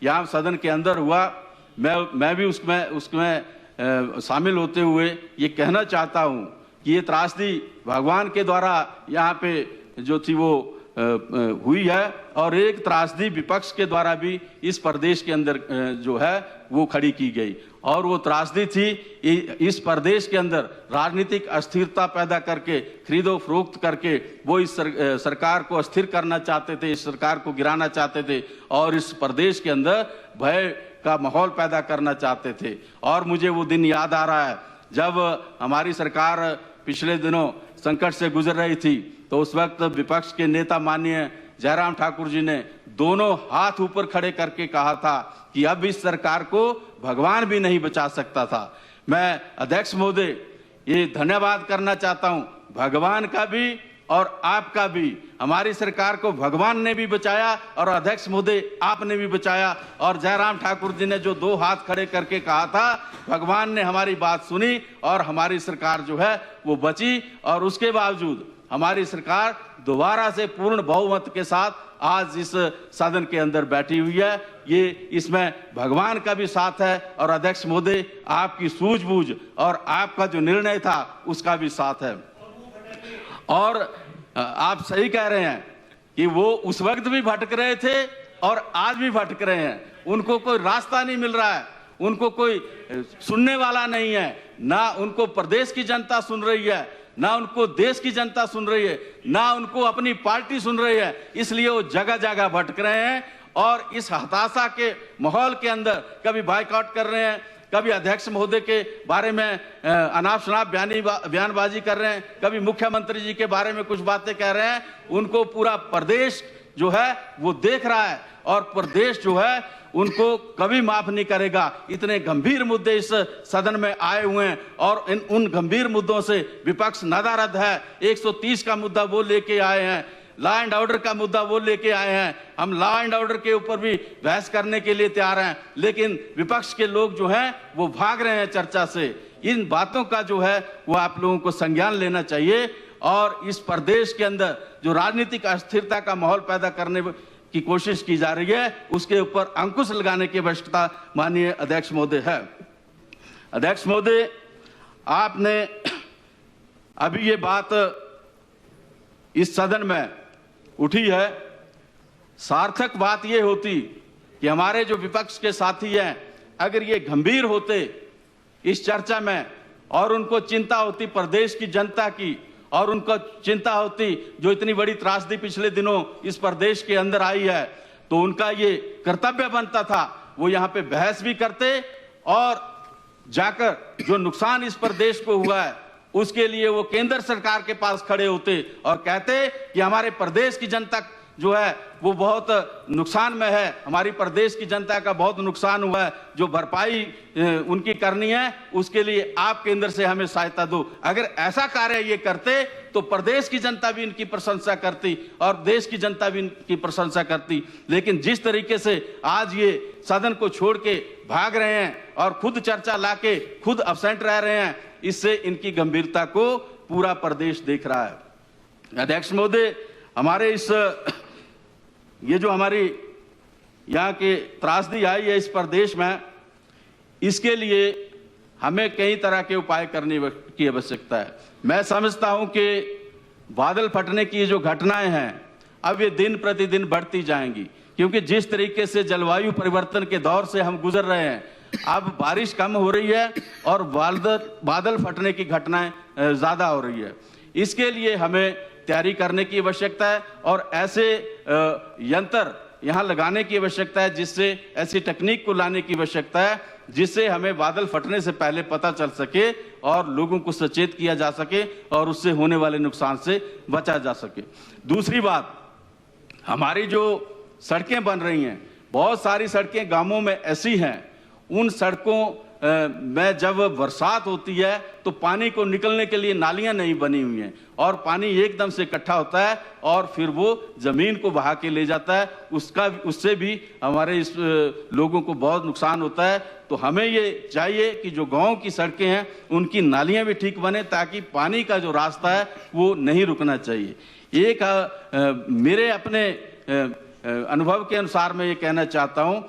यहाँ सदन के अंदर हुआ, मैं भी उसमें शामिल होते हुए ये कहना चाहता हूँ कि ये त्रासदी भगवान के द्वारा यहाँ पे जो थी वो हुई है, और एक त्रासदी विपक्ष के द्वारा भी इस प्रदेश के अंदर जो है वो खड़ी की गई। और वो त्रासदी थी इस प्रदेश के अंदर राजनीतिक अस्थिरता पैदा करके, खरीदो फरोख्त करके वो इस सरकार को अस्थिर करना चाहते थे, इस सरकार को गिराना चाहते थे और इस प्रदेश के अंदर भय का माहौल पैदा करना चाहते थे। और मुझे वो दिन याद आ रहा है जब हमारी सरकार पिछले दिनों संकट से गुजर रही थी, तो उस वक्त विपक्ष के नेता माननीय जयराम ठाकुर जी ने दोनों हाथ ऊपर खड़े करके कहा था कि अब इस सरकार को भगवान भी नहीं बचा सकता था। मैं अध्यक्ष महोदय ये धन्यवाद करना चाहता हूं, भगवान का भी और आपका भी। हमारी सरकार को भगवान ने भी बचाया और अध्यक्ष महोदय आपने भी बचाया। और जयराम ठाकुर जी ने जो दो हाथ खड़े करके कहा था, भगवान ने हमारी बात सुनी और हमारी सरकार जो है वो बची। और उसके बावजूद हमारी सरकार दोबारा से पूर्ण बहुमत के साथ आज इस सदन के अंदर बैठी हुई है। ये इसमें भगवान का भी साथ है और अध्यक्ष महोदय आपकी सूझबूझ और आपका जो निर्णय था उसका भी साथ है। और आप सही कह रहे हैं कि वो उस वक्त भी भटक रहे थे और आज भी भटक रहे हैं। उनको कोई रास्ता नहीं मिल रहा है, उनको कोई सुनने वाला नहीं है, ना उनको प्रदेश की जनता सुन रही है, ना उनको देश की जनता सुन रही है, ना उनको अपनी पार्टी सुन रही है। इसलिए वो जगह जगह भटक रहे हैं और इस हताशा के माहौल के अंदर कभी बायकॉट कर रहे हैं, कभी अध्यक्ष महोदय के बारे में अनाप शनाप बयानबाजी कर रहे हैं, कभी मुख्यमंत्री जी के बारे में कुछ बातें कह रहे हैं। उनको पूरा प्रदेश जो है वो देख रहा है और प्रदेश जो है उनको कभी माफ नहीं करेगा। इतने गंभीर मुद्दे इस सदन में आए हुए हैं और उन गंभीर मुद्दों से विपक्ष नदारद है। 130 का मुद्दा वो लेके आए हैं, लॉ एंड ऑर्डर का मुद्दा वो लेके आए हैं। हम लॉ एंड ऑर्डर के ऊपर भी बहस करने के लिए तैयार हैं, लेकिन विपक्ष के लोग जो हैं वो भाग रहे हैं चर्चा से। इन बातों का जो है वो आप लोगों को संज्ञान लेना चाहिए और इस प्रदेश के अंदर जो राजनीतिक अस्थिरता का माहौल पैदा करने की कोशिश की जा रही है उसके ऊपर अंकुश लगाने की आवश्यकता माननीय अध्यक्ष महोदय है। अध्यक्ष महोदय, आपने अभी ये बात इस सदन में उठी है, सार्थक बात ये होती कि हमारे जो विपक्ष के साथी हैं अगर ये गंभीर होते इस चर्चा में और उनको चिंता होती प्रदेश की जनता की और उनको चिंता होती जो इतनी बड़ी त्रासदी पिछले दिनों इस प्रदेश के अंदर आई है, तो उनका ये कर्तव्य बनता था वो यहाँ पे बहस भी करते और जाकर जो नुकसान इस प्रदेश को हुआ है उसके लिए वो केंद्र सरकार के पास खड़े होते और कहते कि हमारे प्रदेश की जनता जो है वो बहुत नुकसान में है, हमारी प्रदेश की जनता का बहुत नुकसान हुआ है, जो भरपाई उनकी करनी है उसके लिए आप केंद्र से हमें सहायता दो। अगर ऐसा कार्य ये करते तो प्रदेश की जनता भी इनकी प्रशंसा करती और देश की जनता भी इनकी प्रशंसा करती। लेकिन जिस तरीके से आज ये सदन को छोड़ के भाग रहे हैं और खुद चर्चा लाके खुद अब्सेंट रह रहे हैं, इससे इनकी गंभीरता को पूरा प्रदेश देख रहा है। अध्यक्ष महोदय, हमारे ये जो हमारी यहाँ के त्रासदी आई है इस प्रदेश में, इसके लिए हमें कई तरह के उपाय करने की आवश्यकता है। मैं समझता हूँ कि बादल फटने की जो घटनाएं हैं अब ये दिन प्रतिदिन बढ़ती जाएंगी, क्योंकि जिस तरीके से जलवायु परिवर्तन के दौर से हम गुजर रहे हैं, अब बारिश कम हो रही है और बादल फटने की घटनाएं ज़्यादा हो रही है। इसके लिए हमें तैयारी करने की आवश्यकता है और ऐसे यंत्र यहाँ लगाने की आवश्यकता है, जिससे ऐसी तकनीक को लाने की आवश्यकता है जिससे हमें बादल फटने से पहले पता चल सके और लोगों को सचेत किया जा सके और उससे होने वाले नुकसान से बचा जा सके। दूसरी बात, हमारी जो सड़कें बन रही हैं, बहुत सारी सड़कें गांवों में ऐसी हैं, उन सड़कों में जब बरसात होती है तो पानी को निकलने के लिए नालियां नहीं बनी हुई हैं और पानी एकदम से इकट्ठा होता है और फिर वो जमीन को बहा के ले जाता है। उससे भी हमारे इस लोगों को बहुत नुकसान होता है। तो हमें ये चाहिए कि जो गांव की सड़कें हैं उनकी नालियां भी ठीक बने, ताकि पानी का जो रास्ता है वो नहीं रुकना चाहिए। एक मेरे अपने अनुभव के अनुसार मैं ये कहना चाहता हूँ